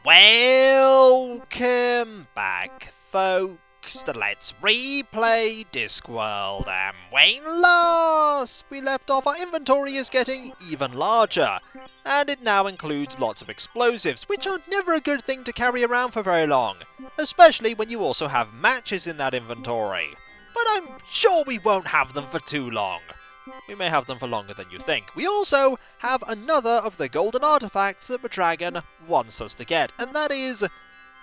Welcome back, folks, to Let's Replay Discworld, and when last we left off, our inventory is getting even larger, and it now includes lots of explosives, which are never a good thing to carry around for very long, especially when you also have matches in that inventory. But I'm sure we won't have them for too long. We may have them for longer than you think. We also have another of the golden artefacts that the dragon wants us to get, and that is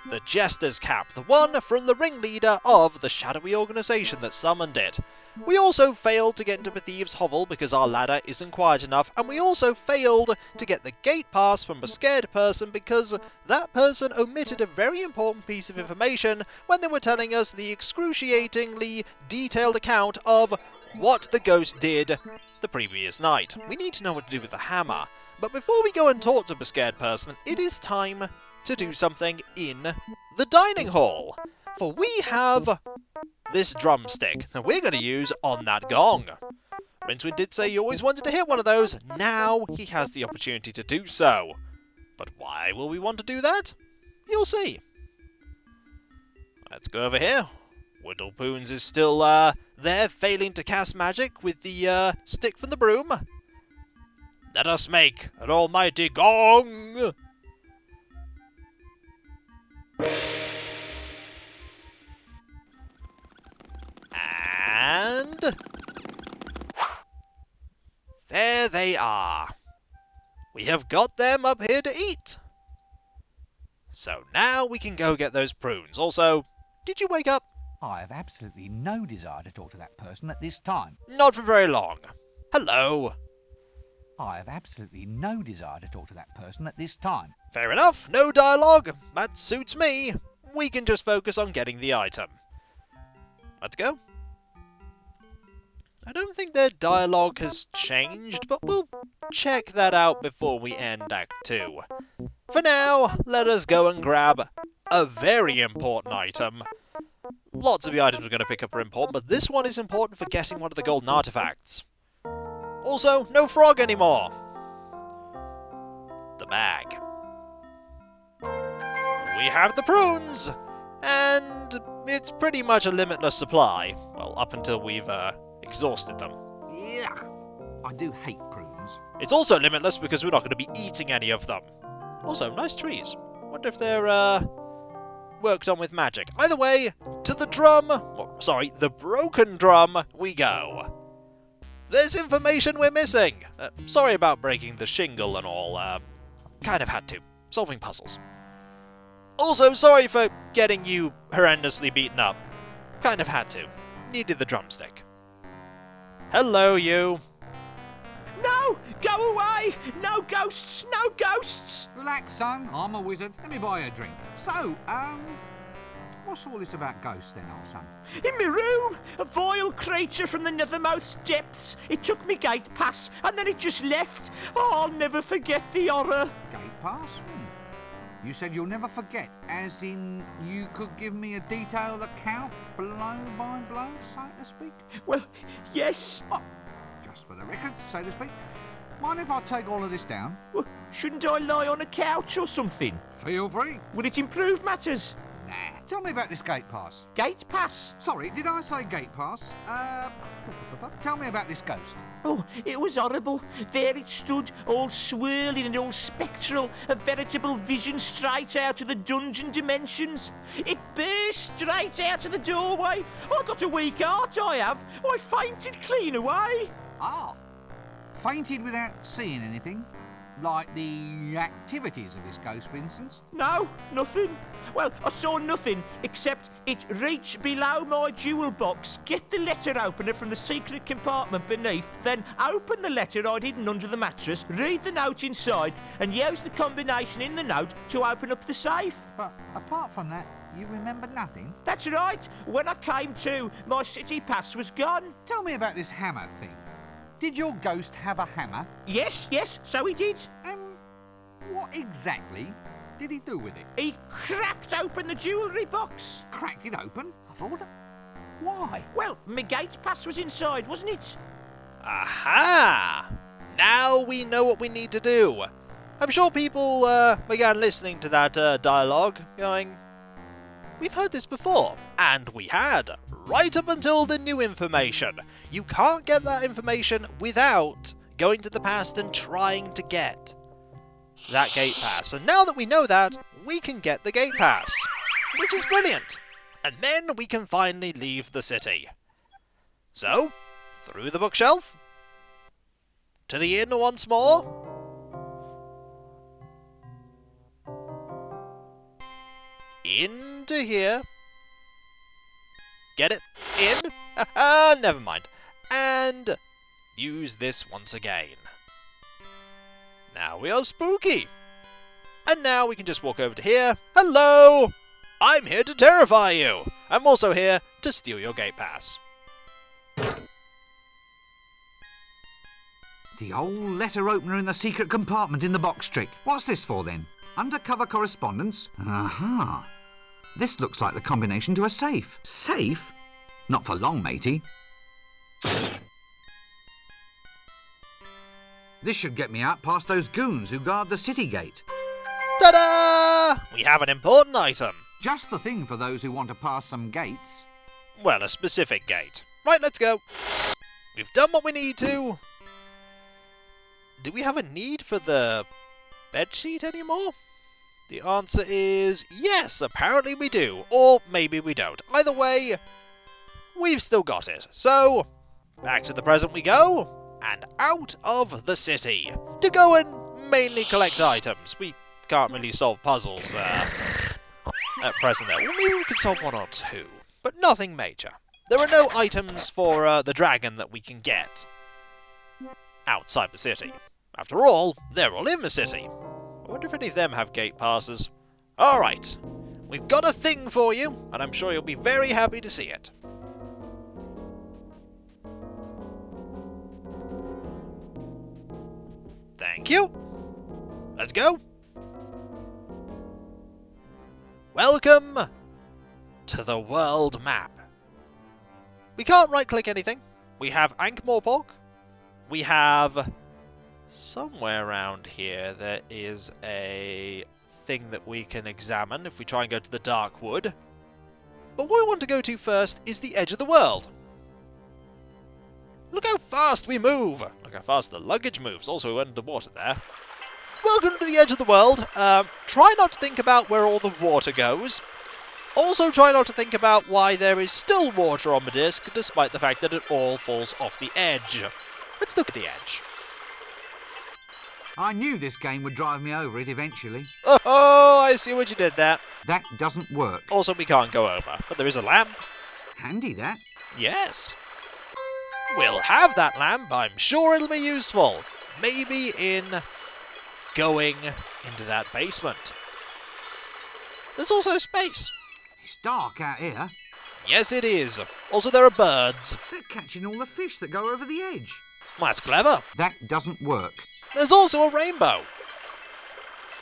the Jester's Cap, the one from the ringleader of the shadowy organisation that summoned it. We also failed to get into the Thieves' Hovel because our ladder isn't quiet enough, and we also failed to get the gate pass from the scared person because that person omitted a very important piece of information when they were telling us the excruciatingly detailed account of what the ghost did the previous night. We need to know what to do with the hammer. But before we go and talk to the scared person, it is time to do something in the dining hall. For we have this drumstick that we're going to use on that gong. Rincewind did say he always wanted to hit one of those. Now he has the opportunity to do so. But why will we want to do that? You'll see. Let's go over here. Whittlepoons is still there, failing to cast magic with the stick from the broom. Let us make an almighty gong! And there they are. We have got them up here to eat. So now we can go get those prunes. Also, did you wake up? I have absolutely no desire to talk to that person at this time. Not for very long. Hello. I have absolutely no desire to talk to that person at this time. Fair enough, no dialogue. That suits me. We can just focus on getting the item. Let's go. I don't think their dialogue has changed, but we'll check that out before we end Act 2. For now, let us go and grab a very important item. Lots of the items we're going to pick up are important, but this one is important for getting one of the golden artefacts. Also, no frog anymore. The bag. We have the prunes! And it's pretty much a limitless supply. Well, up until we've exhausted them. Yeah, I do hate prunes. It's also limitless because we're not going to be eating any of them. Also, nice trees. Wonder if they're worked on with magic. Either way, to the drum, the broken drum, we go. There's information we're missing. Sorry about breaking the shingle and all. Kind of had to. Solving puzzles. Also, sorry for getting you horrendously beaten up. Kind of had to. Needed the drumstick. Hello, you. No! Go away! No ghosts! No ghosts! Relax, son. I'm a wizard. Let me buy you a drink. So, what's all this about ghosts then, old son? In my room! A vile creature from the nethermost depths. It took me gate pass, and then it just left. Oh, I'll never forget the horror. Gate pass? You said you'll never forget, as in you could give me a detailed account, blow by blow, so to speak? Well, yes. Oh, just for the record, so to speak. Mind if I take all of this down? Well, shouldn't I lie on a couch or something? Feel free. Would it improve matters? Nah. Tell me about this gate pass. Gate pass? Sorry, did I say gate pass? Tell me about this ghost. Oh, it was horrible. There it stood, all swirling and all spectral, a veritable vision straight out of the dungeon dimensions. It burst straight out of the doorway. I got a weak heart, I have. I fainted clean away. Ah, fainted without seeing anything? Like the activities of this ghost, for instance? No, nothing. Well, I saw nothing except it reach below my jewel box, get the letter opener from the secret compartment beneath, then open the letter I'd hidden under the mattress, read the note inside, and use the combination in the note to open up the safe. But apart from that, you remember nothing? That's right. When I came to, my city pass was gone. Tell me about this hammer thing. Did your ghost have a hammer? Yes, so he did. What exactly did he do with it? He cracked open the jewellery box. Cracked it open? I thought. Why? Well, my gate pass was inside, wasn't it? Aha! Now we know what we need to do. I'm sure people began listening to that dialogue, going, we've heard this before. And we had, right up until the new information. You can't get that information without going to the past and trying to get that gate pass. And now that we know that, we can get the gate pass, which is brilliant. And then we can finally leave the city. So, through the bookshelf, to the inn once more. Into here. Get it? In? Never mind. And use this once again. Now we are spooky. And now we can just walk over to here. Hello! I'm here to terrify you. I'm also here to steal your gate pass. The old letter opener in the secret compartment in the box trick. What's this for then? Undercover correspondence? Aha. This looks like the combination to a safe. Safe? Not for long, matey. This should get me out past those goons who guard the city gate. Ta-da! We have an important item. Just the thing for those who want to pass some gates. Well, a specific gate. Right, let's go. We've done what we need to. Do we have a need for the bedsheet anymore? The answer is yes, apparently we do. Or maybe we don't. Either way, we've still got it. So, back to the present we go, and out of the city. To go and mainly collect items. We can't really solve puzzles at present there. Well, maybe we can solve one or two, but nothing major. There are no items for the dragon that we can get outside the city. After all, they're all in the city. I wonder if any of them have gate passes. Alright, we've got a thing for you, and I'm sure you'll be very happy to see it. Thank you. Let's go. Welcome to the world map. We can't right-click anything. We have ankh-morpork. We have... somewhere around here there is a thing that we can examine if we try and go to the dark wood. But what we want to go to first is the edge of the world. Look how fast we move! Look how fast the luggage moves. Also, we went underwater there. Welcome to the edge of the world. Try not to think about where all the water goes. Also, try not to think about why there is still water on the disc, despite the fact that it all falls off the edge. Let's look at the edge. I knew this game would drive me over it eventually. Oh, I see what you did there. That doesn't work. Also, we can't go over, but there is a lamp. Handy, that. Yes. We'll have that lamp. I'm sure it'll be useful. Maybe in going into that basement. There's also space. It's dark out here. Yes, it is. Also, there are birds. They're catching all the fish that go over the edge. Well, that's clever. That doesn't work. There's also a rainbow.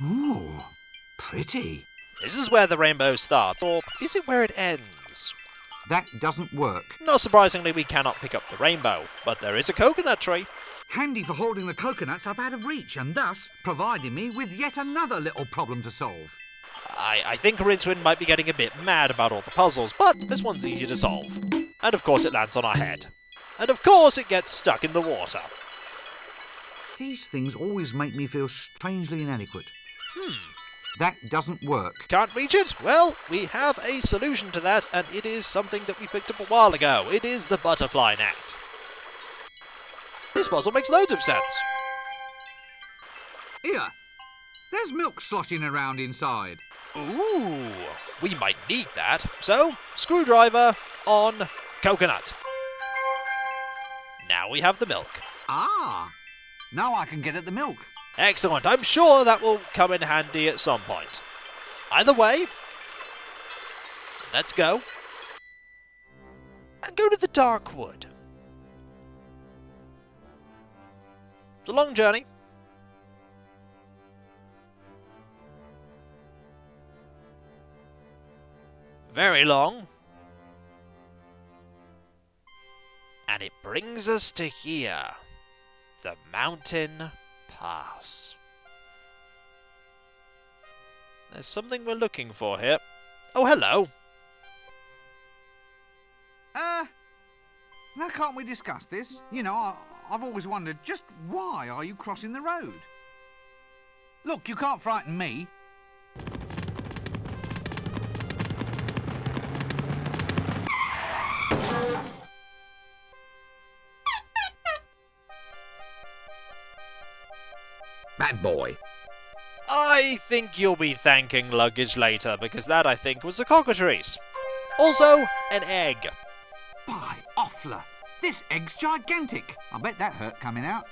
Ooh, pretty. This is where the rainbow starts, or is it where it ends? That doesn't work. Not surprisingly, we cannot pick up the rainbow, but there is a coconut tree. Handy for holding the coconuts up out of reach and thus providing me with yet another little problem to solve. I think Rincewind might be getting a bit mad about all the puzzles, but this one's easy to solve. And of course it lands on our head. And of course it gets stuck in the water. These things always make me feel strangely inadequate. That doesn't work. Can't reach it? Well, we have a solution to that, and it is something that we picked up a while ago. It is the butterfly net. This puzzle makes loads of sense. Here, there's milk sloshing around inside. Ooh, we might need that. So, screwdriver on coconut. Now we have the milk. Ah, now I can get at the milk. Excellent. I'm sure that will come in handy at some point. Either way, let's go. And go to the dark wood. It's a long journey. Very long. And it brings us to here. The mountain pass. There's something we're looking for here. Oh, hello. Now can't we discuss this? You know, I've always wondered, just why are you crossing the road? Look, you can't frighten me. Bad boy. I think you'll be thanking luggage later, because that, I think, was a cockatrice. Also, an egg. By Offler, this egg's gigantic. I bet that hurt coming out.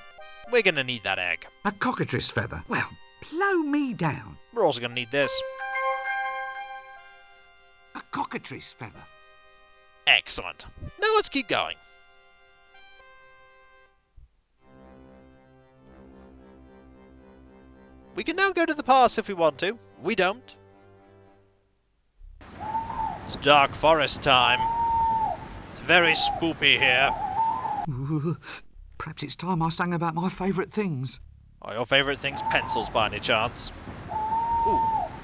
We're gonna need that egg. A cockatrice feather. Well, blow me down. We're also gonna need this. A cockatrice feather. Excellent. Now let's keep going. We can now go to the past if we want to. We don't. It's dark forest time. It's very spoopy here. Ooh, perhaps it's time I sang about my favourite things. Are your favourite things pencils by any chance? Ooh,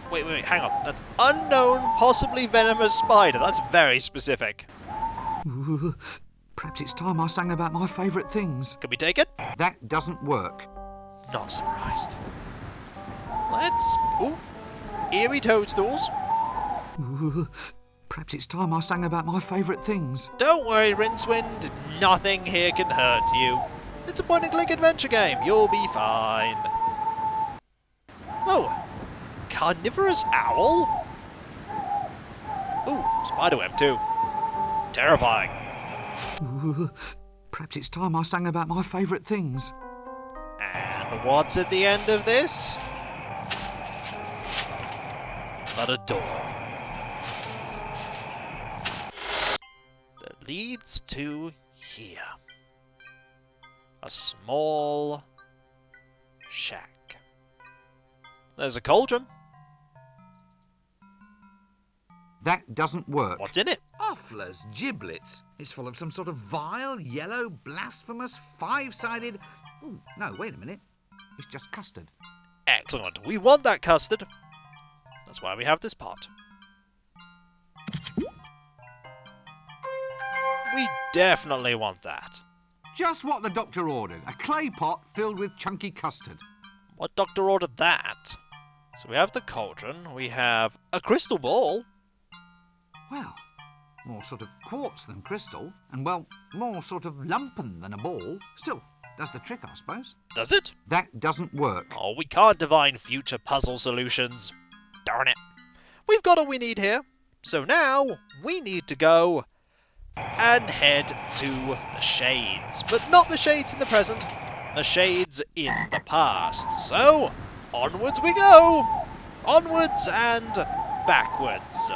wait, hang on. That's unknown, possibly venomous spider. That's very specific. Ooh, perhaps it's time I sang about my favourite things. Can we take it? That doesn't work. Not surprised. Let's... Ooh, eerie toadstools. Ooh, perhaps it's time I sang about my favourite things. Don't worry, Rincewind. Nothing here can hurt you. It's a point-and-click adventure game. You'll be fine. Oh, carnivorous owl? Ooh, spiderweb too. Terrifying. Ooh, perhaps it's time I sang about my favourite things. And what's at the end of this? But a door. That leads to here. A small shack. There's a cauldron. That doesn't work. What's in it? Offler's giblets. It's full of some sort of vile, yellow, blasphemous, five-sided... Ooh, no, wait a minute. It's just custard. Excellent. We want that custard. That's why we have this pot. We definitely want that. Just what the doctor ordered. A clay pot filled with chunky custard. What doctor ordered that? So we have the cauldron. We have a crystal ball. Well, more sort of quartz than crystal. And, well, more sort of lumpen than a ball. Still, does the trick, I suppose. Does it? That doesn't work. Oh, we can't divine future puzzle solutions. Darn it. We've got all we need here. So now, we need to go and head to the shades. But not the shades in the present, the shades in the past. So, onwards we go! Onwards and backwards.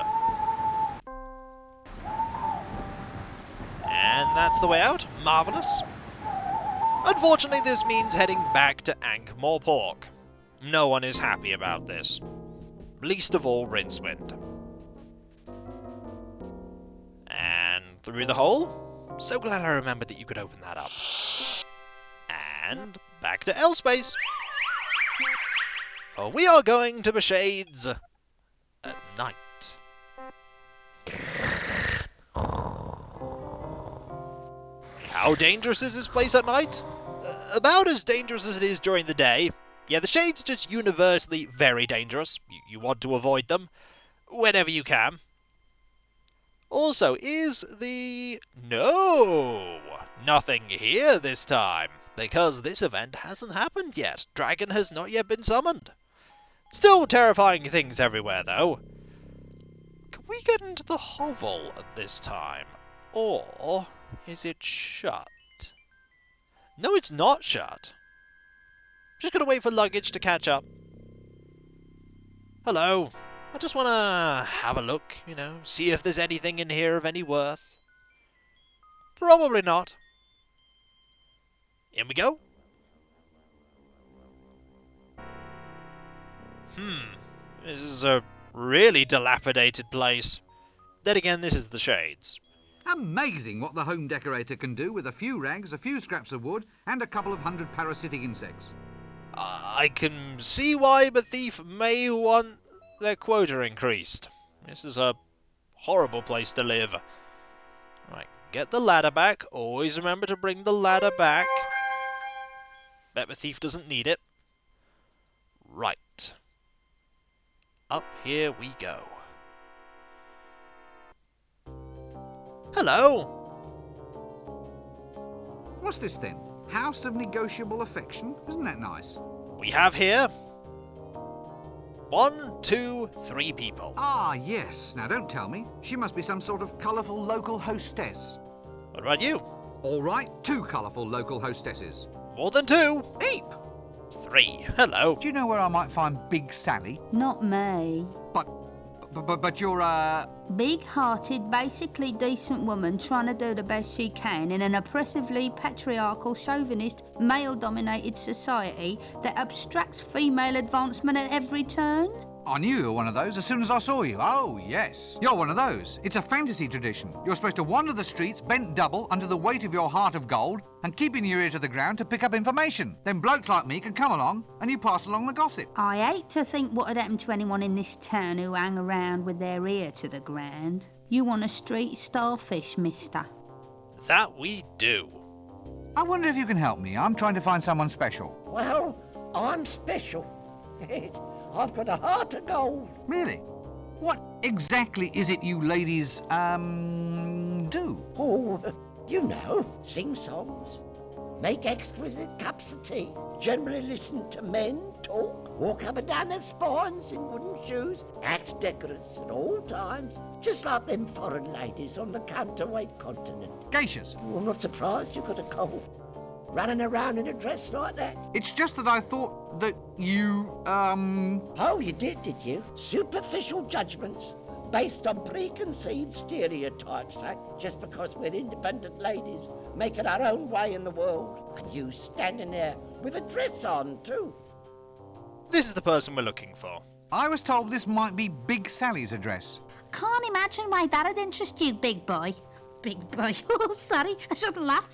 And that's the way out. Marvellous. Unfortunately, this means heading back to Ankh-morpork. No one is happy about this. Least of all Rincewind. And through the hole. So glad I remembered that you could open that up. And back to L-Space. For we are going to the shades at night. How dangerous is this place at night? About as dangerous as it is during the day. Yeah, the shades are just universally very dangerous. You want to avoid them whenever you can. Also, is the... No! Nothing here this time, because this event hasn't happened yet. Dragon has not yet been summoned. Still terrifying things everywhere, though. Can we get into the hovel at this time? Or is it shut? No, it's not shut. Just gonna wait for luggage to catch up. Hello. I just wanna have a look, you know, see if there's anything in here of any worth. Probably not. In we go. This is a really dilapidated place. Then again, this is the shades. Amazing what the home decorator can do with a few rags, a few scraps of wood, and a couple of hundred parasitic insects. I can see why the thief may want their quota increased. This is a horrible place to live. Right, get the ladder back. Always remember to bring the ladder back. Bet the thief doesn't need it. Right. Up here we go. Hello! What's this then? House of Negotiable Affection? Isn't that nice? We have here 1, 2, 3 people. Ah, yes. Now don't tell me. She must be some sort of colourful local hostess. What about you? All right, 2 colourful local hostesses. More than 2. Heap! 3. Hello. Do you know where I might find Big Sally? Not me. But you're, Big-hearted, basically decent woman trying to do the best she can in an oppressively patriarchal, chauvinist, male-dominated society that abstracts female advancement at every turn. I knew you were one of those as soon as I saw you. Oh, yes. You're one of those. It's a fantasy tradition. You're supposed to wander the streets bent double under the weight of your heart of gold and keeping your ear to the ground to pick up information. Then blokes like me can come along and you pass along the gossip. I hate to think what had happened to anyone in this town who hang around with their ear to the ground. You want a street starfish, mister? That we do. I wonder if you can help me. I'm trying to find someone special. Well, I'm special. I've got a heart of gold. Really? What exactly is it you ladies, do? Oh, you know, sing songs, make exquisite cups of tea, generally listen to men talk, walk up and down their spines in wooden shoes, act decorous at all times, just like them foreign ladies on the counterweight continent. Geishas. Oh, I'm not surprised you've got a cold. Running around in a dress like that. It's just that I thought that you, Oh, you did you? Superficial judgments based on preconceived stereotypes, eh? Just because we're independent ladies making our own way in the world. And you standing there with a dress on, too. This is the person we're looking for. I was told this might be Big Sally's address. Can't imagine why that'd interest you, big boy. Big boy. Oh, sorry, I shouldn't laugh.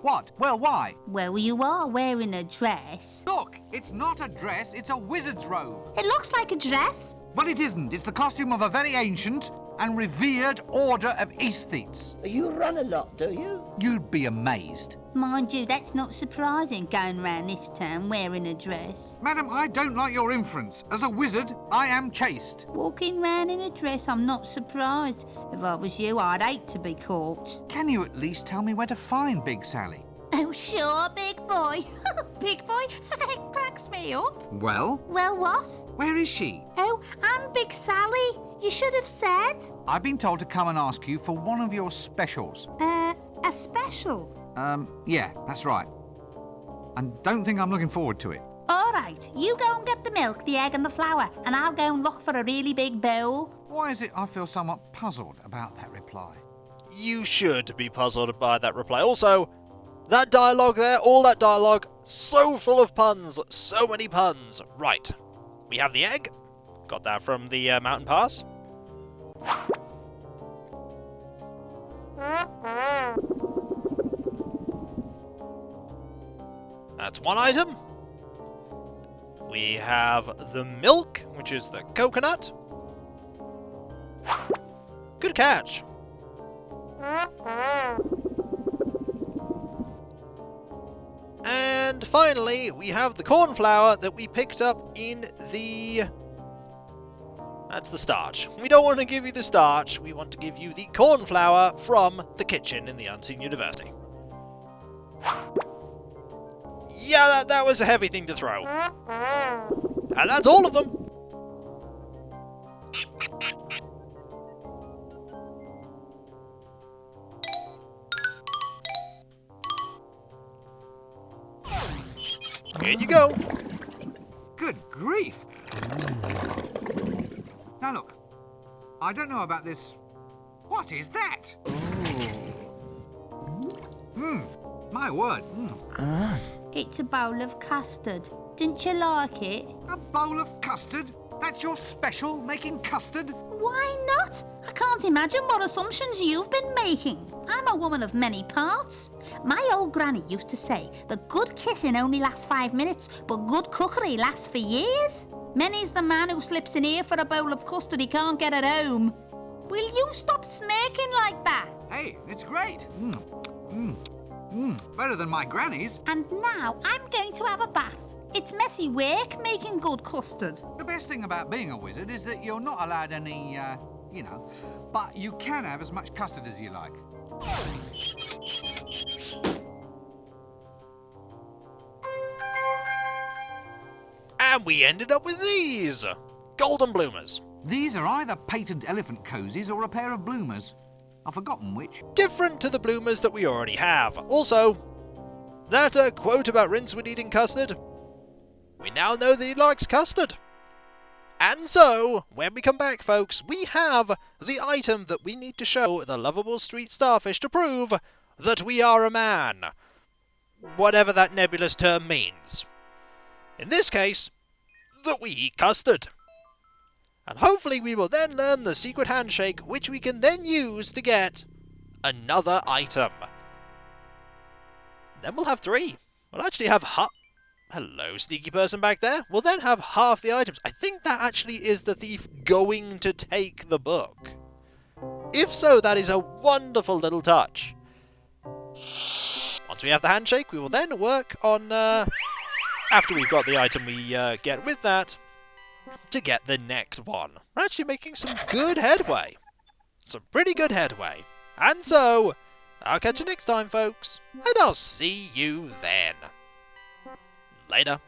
What? Well, why? Well, you are wearing a dress. Look, it's not a dress, it's a wizard's robe. It looks like a dress. But it isn't. It's the costume of a very ancient and revered order of aesthetes. You run a lot, do you? You'd be amazed. Mind you, that's not surprising, going round this town wearing a dress. Madam, I don't like your inference. As a wizard, I am chaste. Walking round in a dress, I'm not surprised. If I was you, I'd hate to be caught. Can you at least tell me where to find Big Sally? Oh, sure, big boy. Big boy, it cracks me up. Well? Well, what? Where is she? Oh, I'm Big Sally. You should have said. I've been told to come and ask you for one of your specials. A special? Yeah, that's right. And don't think I'm looking forward to it. All right, you go and get the milk, the egg and the flour, and I'll go and look for a really big bowl. Why is it I feel somewhat puzzled about that reply? You should be puzzled by that reply. Also, that dialogue there, all that dialogue, so full of puns, so many puns. Right, we have the egg. Got that from the mountain pass. That's one item. We have the milk, which is the coconut. Good catch. And finally, we have the cornflour that we picked up in the... That's the starch. We don't want to give you the starch, we want to give you the cornflour from the kitchen in the Unseen University. Yeah, that was a heavy thing to throw. And that's all of them. Here you go. Good grief! Now look, I don't know about this. What is that? My word. It's a bowl of custard. Didn't you like it? A bowl of custard? That's your special, making custard? Why not? I can't imagine what assumptions you've been making. I'm a woman of many parts. My old granny used to say that good kissing only lasts 5 minutes, but good cookery lasts for years. Many's the man who slips in here for a bowl of custard he can't get at home. Will you stop smirking like that? Hey, it's great. Better than my granny's. And now I'm going to have a bath. It's messy work making good custard. The best thing about being a wizard is that you're not allowed any, but you can have as much custard as you like. And we ended up with these! Golden bloomers. These are either patent elephant cozies or a pair of bloomers. I've forgotten which. Different to the bloomers that we already have. Also, that quote about Rincewood eating custard, we now know that he likes custard. And so, when we come back, folks, we have the item that we need to show the lovable street starfish to prove that we are a man. Whatever that nebulous term means. In this case, that we eat custard. And hopefully we will then learn the secret handshake, which we can then use to get another item. Then we'll have 3. We'll actually have hello, sneaky person back there. We'll then have half the items. I think that actually is the thief going to take the book. If so, that is a wonderful little touch. Once we have the handshake, we will then work on, after we've got the item we get with that, to get the next one. We're actually making some good headway. Some pretty good headway. And so, I'll catch you next time, folks. And I'll see you then. Later.